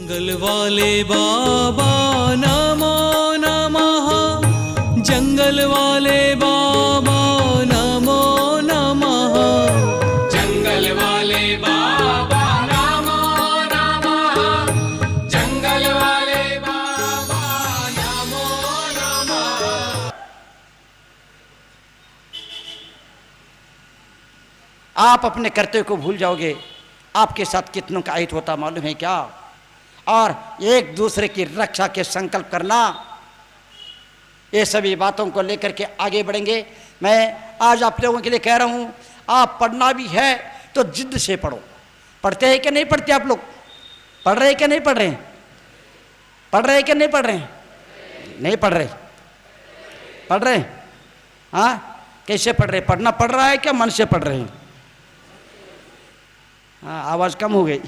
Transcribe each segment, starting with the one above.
जंगल वाले बाबा नमो नमः, जंगल वाले बाबा नमो नमः, जंगल वाले बाबा नमो नमः, जंगल वाले बाबा नमो नमः। आप अपने कर्तव्य को भूल जाओगे। आपके साथ कितनों का अहित होता मालूम है क्या? और एक दूसरे की रक्षा के संकल्प करना, ये सभी बातों को लेकर के आगे बढ़ेंगे। मैं आज आप लोगों के लिए कह रहा हूँ, आप पढ़ना भी है तो जिद्द से पढ़ो। पढ़ते हैं कि नहीं पढ़ते? आप लोग पढ़ रहे हैं कि नहीं पढ़ रहे हैं? पढ़ रहे हैं कि नहीं पढ़ रहे हैं? नहीं पढ़ रहे? पढ़ रहे हैं? हाँ, कैसे पढ़ रहे? पढ़ना पढ़ रहा है क्या मन से पढ़ रहे हैं? हाँ, आवाज़ कम हो गई।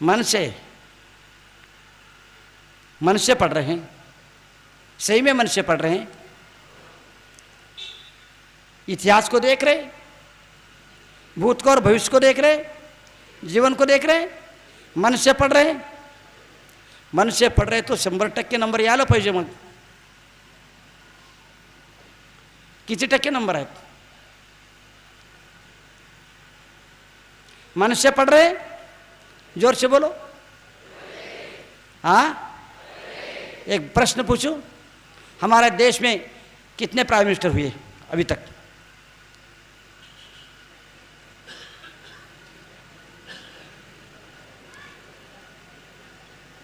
मन से पढ़ रहे हैं? सही में मन से पढ़ रहे हैं? इतिहास को देख रहे, भूत को और भविष्य को देख रहे, जीवन को देख रहे, मन से पढ़ रहे? मन से पढ़ रहे तो 100% नंबर यायला पाहिजे। मग किती टक्के नंबर आहेत? मन से पढ़ रहे? जोर से बोलो। हाँ, एक प्रश्न पूछूं, हमारे देश में कितने प्राइम मिनिस्टर हुए अभी तक?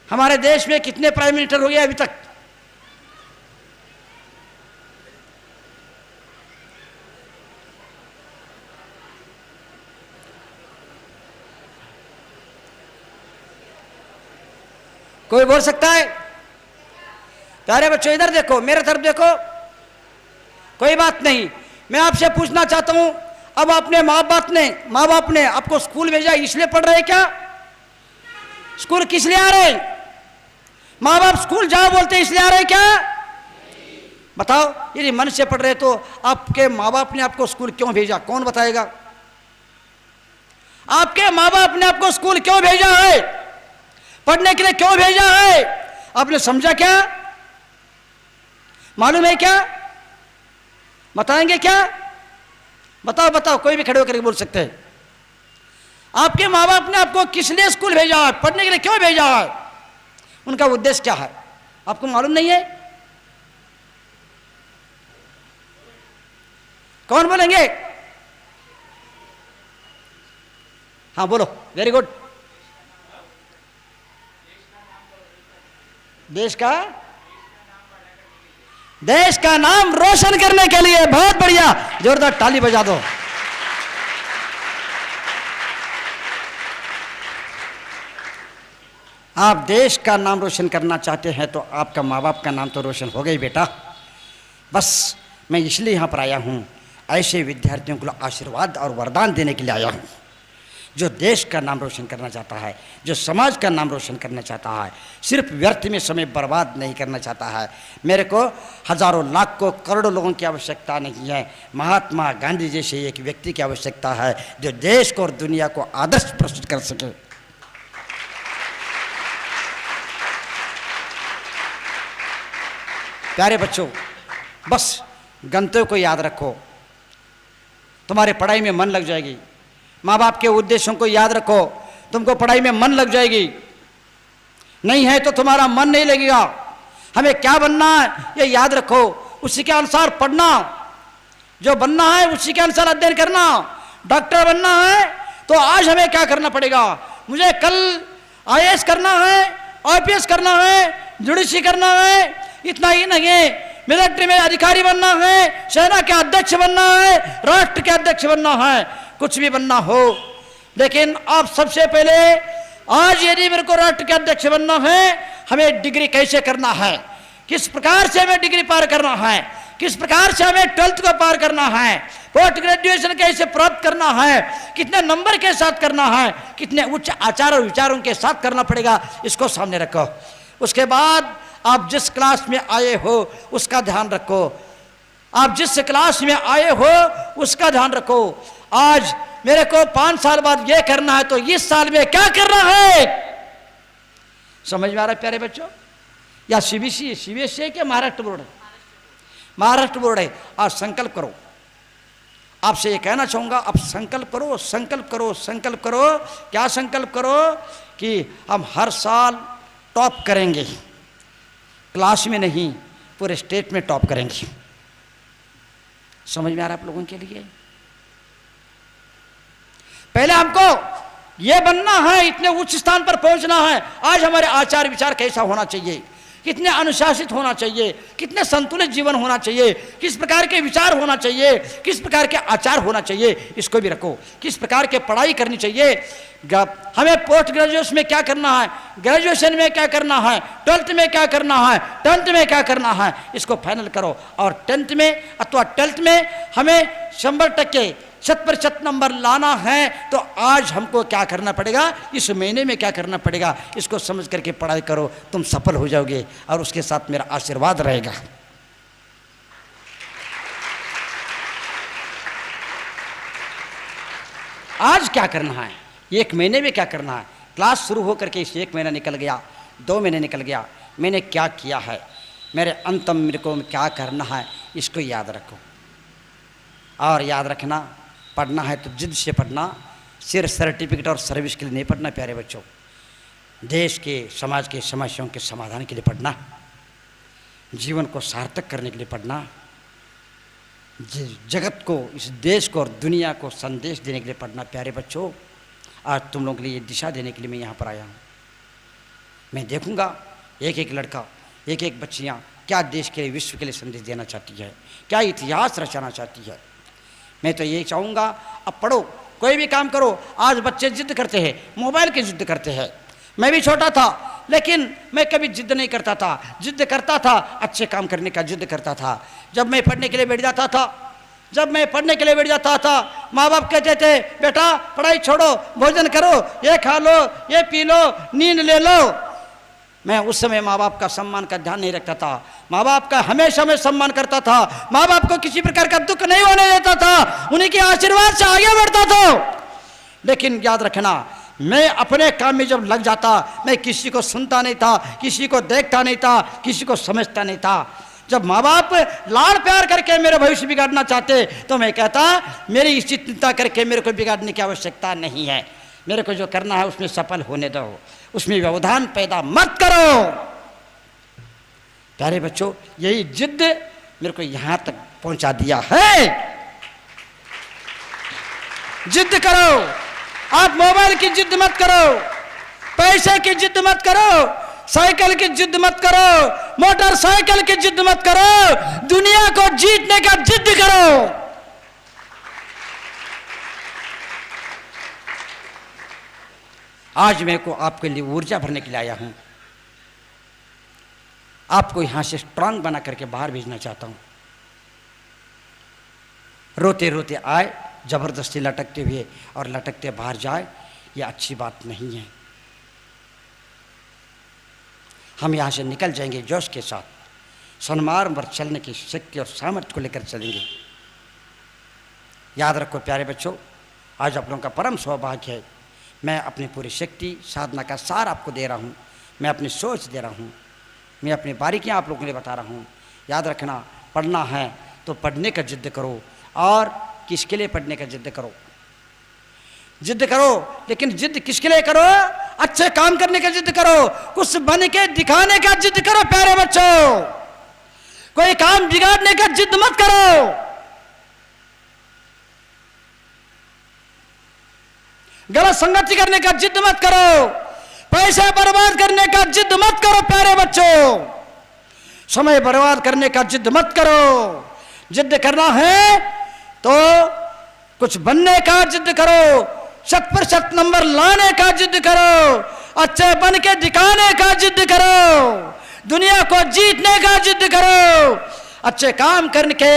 हमारे देश में कितने प्राइम मिनिस्टर हुए अभी तक? कोई बोल सकता है? प्यारे बच्चों, इधर देखो, मेरे तरफ देखो। कोई बात नहीं, मैं आपसे पूछना चाहता हूं, अब अपने माँ बाप ने आपको स्कूल भेजा, इसलिए पढ़ रहे क्या? स्कूल किस लिए आ रहे? माँ बाप स्कूल जाओ बोलते इसलिए आ रहे क्या? बताओ, यदि मन से पढ़ रहे तो आपके माँ बाप ने आपको स्कूल क्यों भेजा? कौन बताएगा? आपके माँ बाप ने आपको स्कूल क्यों भेजा है? पढ़ने के लिए क्यों भेजा है? आपने समझा क्या? मालूम है क्या? बताएंगे क्या? बताओ बताओ, कोई भी खड़े होकर बोल सकते हैं। आपके माँ बाप ने आपको किस लिए स्कूल भेजा है? पढ़ने के लिए क्यों भेजा है? उनका उद्देश्य क्या है? आपको मालूम नहीं है? कौन बोलेंगे? हाँ बोलो, वेरी गुड। देश का नाम रोशन करने के लिए। बहुत बढ़िया, जोरदार ताली बजा दो। आप देश का नाम रोशन करना चाहते हैं तो आपका माँ बाप का नाम तो रोशन हो गई बेटा। बस मैं इसलिए यहाँ पर आया हूँ, ऐसे विद्यार्थियों को आशीर्वाद और वरदान देने के लिए आया हूँ, जो देश का नाम रोशन करना चाहता है, जो समाज का नाम रोशन करना चाहता है, सिर्फ व्यर्थ में समय बर्बाद नहीं करना चाहता है। मेरे को हजारों लाखों करोड़ों लोगों की आवश्यकता नहीं है, महात्मा गांधी जैसे एक व्यक्ति की आवश्यकता है जो देश को और दुनिया को आदर्श प्रस्तुत कर सके। प्यारे बच्चों, बस गंतव्य को याद रखो, तुम्हारे पढ़ाई में मन लग जाएगी। माँ बाप के उद्देश्यों को याद रखो, तुमको पढ़ाई में मन लग जाएगी। नहीं है तो तुम्हारा मन नहीं लगेगा। हमें क्या बनना है ये याद रखो, उसी के अनुसार पढ़ना, जो बनना है उसी के अनुसार अध्ययन करना। डॉक्टर बनना है तो आज हमें क्या करना पड़ेगा? मुझे कल IAS करना है, IPS करना है, जुडिशरी करना है। इतना ही नहीं, मिलिट्री में अधिकारी बनना है, सेना के अध्यक्ष बनना है, राष्ट्र के अध्यक्ष बनना है, कुछ भी बनना हो। लेकिन आप सबसे पहले आज यदि मेरे को राष्ट्र के अध्यक्ष बनना है, हमें डिग्री कैसे करना है, किस प्रकार से हमें डिग्री पार करना है, किस प्रकार से हमें 12th को पार करना है, पोस्ट ग्रेजुएशन कैसे प्राप्त करना है, कितने नंबर के साथ करना है, कितने उच्च आचार और विचारों के साथ करना पड़ेगा, इसको सामने रखो। उसके बाद आप जिस क्लास में आए हो उसका ध्यान रखो, आप जिस क्लास में आए हो उसका ध्यान रखो। आज मेरे को 5 साल बाद ये करना है तो इस साल में क्या करना है समझ में आ रहा है प्यारे बच्चों? या सीबीएसई है? सीबीएसई है क्या महाराष्ट्र बोर्ड है? महाराष्ट्र बोर्ड है। आज संकल्प करो, आपसे ये कहना चाहूँगा, आप संकल्प करो, संकल्प करो, संकल्प करो। क्या संकल्प करो? कि हम हर साल टॉप करेंगे, क्लास में नहीं पूरे स्टेट में टॉप करेंगे। समझ में आ रहा है आप लोगों के लिए? पहले हमको ये बनना है, इतने उच्च स्थान पर पहुंचना है। आज हमारे आचार विचार कैसा होना चाहिए, कितने अनुशासित होना चाहिए, कितने संतुलित जीवन होना चाहिए, किस प्रकार के विचार होना चाहिए, किस प्रकार के आचार होना चाहिए, इसको भी रखो। किस प्रकार के पढ़ाई करनी चाहिए, हमें पोस्ट ग्रेजुएशन में क्या करना है, ग्रेजुएशन में क्या करना है, 12th में क्या करना है, 10th में क्या करना है, इसको फाइनल करो। और 10th में अथवा 12th में हमें 100% 100% नंबर लाना है, तो आज हमको क्या करना पड़ेगा, इस महीने में क्या करना पड़ेगा, इसको समझ करके पढ़ाई करो, तुम सफल हो जाओगे और उसके साथ मेरा आशीर्वाद रहेगा। आज क्या करना है, 1 महीने में क्या करना है। क्लास शुरू होकर के इस 1 महीना निकल गया, 2 महीने निकल गया, मैंने क्या किया है, मेरे अंतम मेरे को क्या करना है, इसको याद रखो। और याद रखना, पढ़ना है तो जिद से पढ़ना, सिर्फ सर्टिफिकेट और सर्विस के लिए नहीं पढ़ना प्यारे बच्चों। देश के, समाज के समस्याओं के समाधान के लिए पढ़ना, जीवन को सार्थक करने के लिए पढ़ना, जगत को, इस देश को और दुनिया को संदेश देने के लिए पढ़ना प्यारे बच्चों। आज तुम लोगों के लिए दिशा देने के लिए मैं यहाँ पर आया हूँ। मैं देखूँगा एक एक लड़का, एक एक बच्चियाँ क्या देश के लिए, विश्व के लिए संदेश देना चाहती है, क्या इतिहास रचाना चाहती है। मैं तो ये चाहूँगा, अब पढ़ो, कोई भी काम करो। आज बच्चे जिद करते हैं, मोबाइल की जिद करते हैं। मैं भी छोटा था, लेकिन मैं कभी जिद नहीं करता था। जिद करता था अच्छे काम करने का, जिद करता था। जब मैं पढ़ने के लिए बैठ जाता था, जब मैं पढ़ने के लिए बैठ जाता था, माँ बाप कहते थे बेटा पढ़ाई छोड़ो, भोजन करो, ये खा लो, ये पी लो, नींद ले लो। मैं उस समय माँ बाप का सम्मान का ध्यान नहीं रखता था, माँ बाप का हमेशा मैं सम्मान करता था, माँ बाप को किसी प्रकार का दुख नहीं होने देता था, उन्हीं के आशीर्वाद से आगे बढ़ता था। लेकिन याद रखना, मैं अपने काम में जब लग जाता, मैं किसी को सुनता नहीं था, किसी को देखता नहीं था, किसी को समझता नहीं था। जब माँ बाप लाड़ प्यार करके मेरे भविष्य बिगाड़ना चाहते, तो मैं कहता मेरी इस चिंता करके मेरे को बिगाड़ने की आवश्यकता नहीं है, मेरे को जो करना है उसमें सफल होने दो, उसमें व्यवधान पैदा मत करो। प्यारे बच्चों, यही जिद मेरे को यहां तक पहुंचा दिया है। जिद करो, आप मोबाइल की जिद मत करो, पैसे की जिद मत करो, साइकिल की जिद मत करो, मोटरसाइकिल की जिद मत करो, दुनिया को जीतने का जिद करो। आज मैं को आपके लिए ऊर्जा भरने के लिए आया हूं, आपको यहां से स्ट्रांग बना करके बाहर भेजना चाहता हूं। रोते रोते आए, जबरदस्ती लटकते हुए और लटकते बाहर जाए, यह अच्छी बात नहीं है। हम यहां से निकल जाएंगे जोश के साथ, सन्मार्ग पर चलने की शक्ति और सामर्थ्य को लेकर चलेंगे। याद रखो प्यारे बच्चों, आज आप लोगों का परम सौभाग्य है। मैं अपनी पूरी शक्ति साधना का सार आपको दे रहा हूँ, मैं अपनी सोच दे रहा हूँ, मैं अपनी बारीकियाँ आप लोगों के लिए बता रहा हूँ। याद रखना, पढ़ना है तो पढ़ने का जिद करो, और किसके लिए पढ़ने का जिद करो, जिद करो, लेकिन जिद किसके लिए करो, अच्छे काम करने का जिद करो, कुछ बन के दिखाने का जिद करो। प्यारे बच्चों, कोई काम बिगाड़ने का जिद मत करो, गलत संगति करने का जिद मत करो, पैसे बर्बाद करने का जिद मत करो। प्यारे बच्चों, समय बर्बाद करने का जिद मत करो। जिद करना है तो कुछ बनने का जिद करो, 100% नंबर लाने का जिद करो, अच्छे बन के दिखाने का जिद करो, दुनिया को जीतने का जिद करो, अच्छे काम करके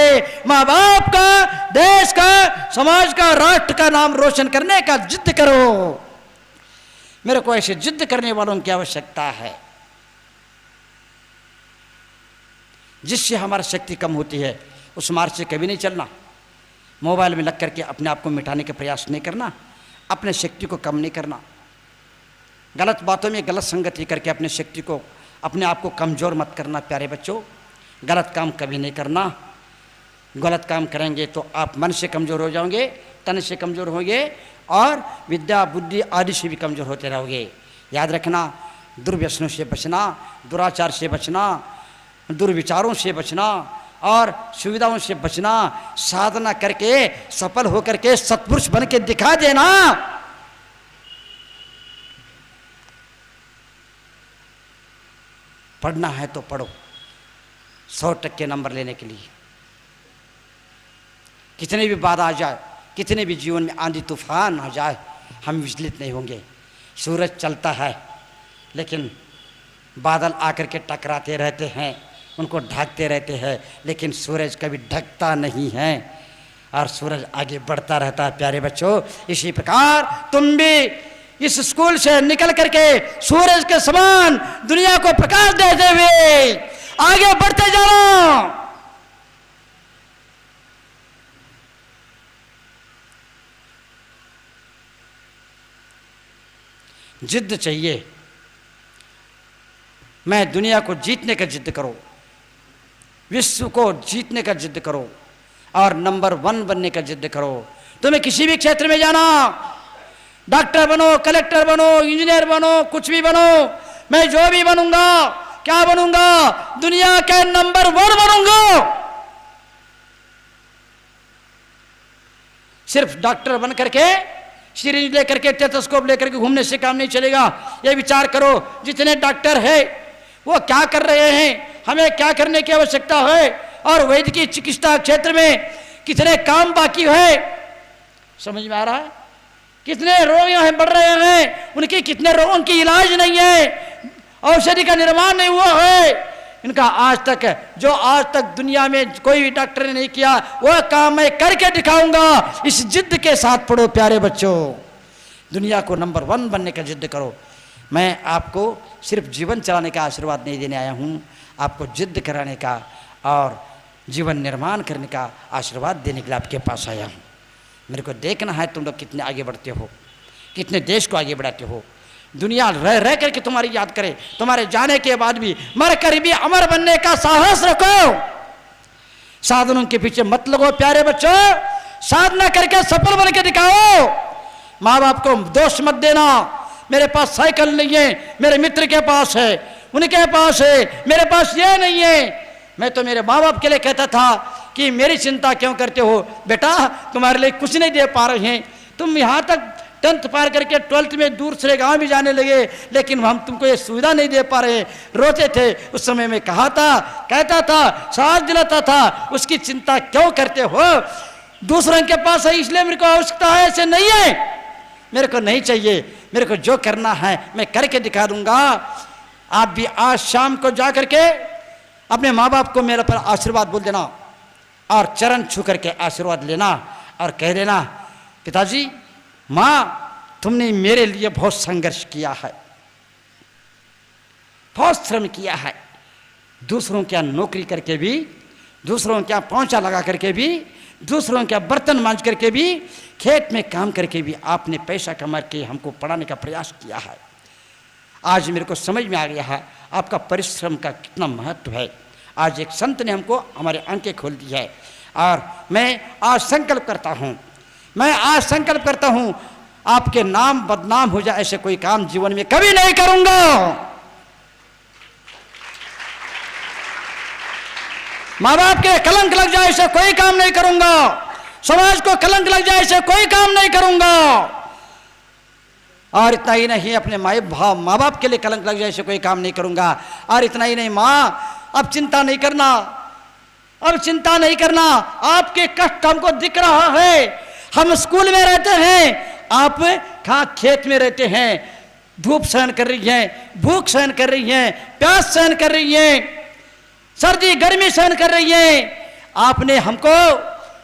माँ बाप का, देश का, समाज का, राष्ट्र का नाम रोशन करने का जिद करो। मेरे को ऐसे जिद करने वालों की आवश्यकता है, जिससे हमारी शक्ति कम होती है। उस मार्ग से कभी नहीं चलना, मोबाइल में लग करके अपने आप को मिटाने के प्रयास नहीं करना, अपने शक्ति को कम नहीं करना। गलत बातों में गलत संगति करके अपने शक्ति को, अपने आप को कमज़ोर मत करना प्यारे बच्चों। गलत काम कभी नहीं करना। गलत काम करेंगे तो आप मन से कमज़ोर हो जाओगे, तन से कमज़ोर होंगे और विद्या बुद्धि आदि से भी कमज़ोर होते रहोगे। याद रखना, दुर्व्यसनों से बचना, दुराचार से बचना, दुर्विचारों से बचना और सुविधाओं से बचना, साधना करके सफल होकर के सत्पुरुष बन के दिखा देना। पढ़ना है तो पढ़ो 100% नंबर लेने के लिए। कितने भी बाधा आ जाए, कितने भी जीवन में आंधी तूफान आ जाए, हम विचलित नहीं होंगे। सूरज चलता है लेकिन बादल आकर के टकराते रहते हैं, उनको ढकते रहते हैं, लेकिन सूरज कभी ढकता नहीं है और सूरज आगे बढ़ता रहता है प्यारे बच्चों। इसी प्रकार तुम भी इस स्कूल से निकल करके सूरज के समान दुनिया को प्रकाश देते हुए आगे बढ़ते जाओ। जिद्द चाहिए। मैं दुनिया को जीतने का जिद्द करो, विश्व को जीतने का जिद्द करो और नंबर 1 बनने का जिद्द करो। तुम्हें किसी भी क्षेत्र में जाना, डॉक्टर बनो, कलेक्टर बनो, इंजीनियर बनो, कुछ भी बनो, मैं जो भी बनूंगा, क्या बनूंगा, दुनिया के नंबर 1 बनूंगा। सिर्फ डॉक्टर बन करके, सिरिंज लेकर के, टेथोस्कोप लेकर के घूमने से काम नहीं चलेगा। ये विचार करो, जितने डॉक्टर है वो क्या कर रहे हैं, हमें क्या करने की आवश्यकता है और वैद्य की चिकित्सा क्षेत्र में कितने काम बाकी है। समझ में आ रहा है? कितने रोग यहाँ बढ़ रहे हैं, उनके कितने रोगों की इलाज नहीं है, औषधि का निर्माण नहीं हुआ है। इनका आज तक, जो आज तक दुनिया में कोई भी डॉक्टर ने नहीं किया, वह काम मैं करके दिखाऊंगा। इस जिद्द के साथ पढ़ो प्यारे बच्चों, दुनिया को नंबर 1 बनने का जिद्द करो। मैं आपको सिर्फ जीवन चलाने का आशीर्वाद नहीं देने आया हूँ, आपको जिद्द कराने का और जीवन निर्माण करने का आशीर्वाद देने के लिए आपके पास आया हूँ। मेरे को देखना है तुम लोग कितने आगे बढ़ते हो, कितने देश को आगे बढ़ाते हो। दुनिया रह रह करके तुम्हारी याद करे, तुम्हारे जाने के बाद भी मर कर भी अमर बनने का साहस रखो। साधनों के पीछे मत लगो प्यारे बच्चों, साधना करके सफल बन के दिखाओ। माँ बाप को दोष मत देना, मेरे पास साइकिल नहीं है, मेरे मित्र के पास है, उनके पास है, मेरे पास ये नहीं है। मैं तो मेरे माँ बाप के लिए कहता था कि मेरी चिंता क्यों करते हो बेटा, तुम्हारे लिए कुछ नहीं दे पा रहे हैं। तुम यहाँ तक 10th पार करके 12th में दूसरे गांव भी जाने लगे, लेकिन हम तुमको ये सुविधा नहीं दे पा रहे। रोते थे उस समय में, कहता था, साथ दिलाता था, उसकी चिंता क्यों करते हो, दूसरों के पास है इसलिए मेरे को आवश्यकता है, ऐसे नहीं है। मेरे को नहीं चाहिए, मेरे को जो करना है मैं करके दिखा दूंगा। आप भी आज शाम को जा करके अपने माँ बाप को मेरे पर आशीर्वाद बोल देना और चरण छू करके आशीर्वाद लेना और कह देना, पिताजी माँ तुमने मेरे लिए बहुत संघर्ष किया है, बहुत श्रम किया है, दूसरों क्या नौकरी करके भी, दूसरों क्या पोंछा लगा करके भी, दूसरों क्या बर्तन मांज करके भी, खेत में काम करके भी आपने पैसा कमा के हमको पढ़ाने का प्रयास किया है। आज मेरे को समझ में आ गया है आपका परिश्रम का कितना महत्व है। आज एक संत ने हमको हमारे आंखें खोल दी है और मैं आज संकल्प करता हूँ, आपके नाम बदनाम हो जाए ऐसे कोई काम जीवन में कभी नहीं करूंगा। माँ बाप के कलंक लग जाए ऐसे कोई काम नहीं करूंगा, समाज को कलंक लग जाए ऐसे कोई काम नहीं करूंगा। और इतना ही नहीं, अपने माँ बाप के लिए कलंक लग जाए ऐसे कोई काम नहीं करूंगा। और इतना ही नहीं, माँ अब चिंता नहीं करना, आपके कष्ट हमको दिख रहा है। हम स्कूल में रहते हैं, आप खेत में रहते हैं, धूप सहन कर रही हैं, भूख सहन कर रही हैं, प्यास सहन कर रही हैं, सर्दी गर्मी सहन कर रही हैं। आपने हमको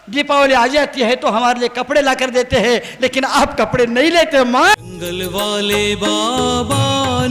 दीपावली आ जाती है तो हमारे लिए कपड़े ला कर देते हैं, लेकिन आप कपड़े नहीं लेते माँ। जंगल वाले बाबा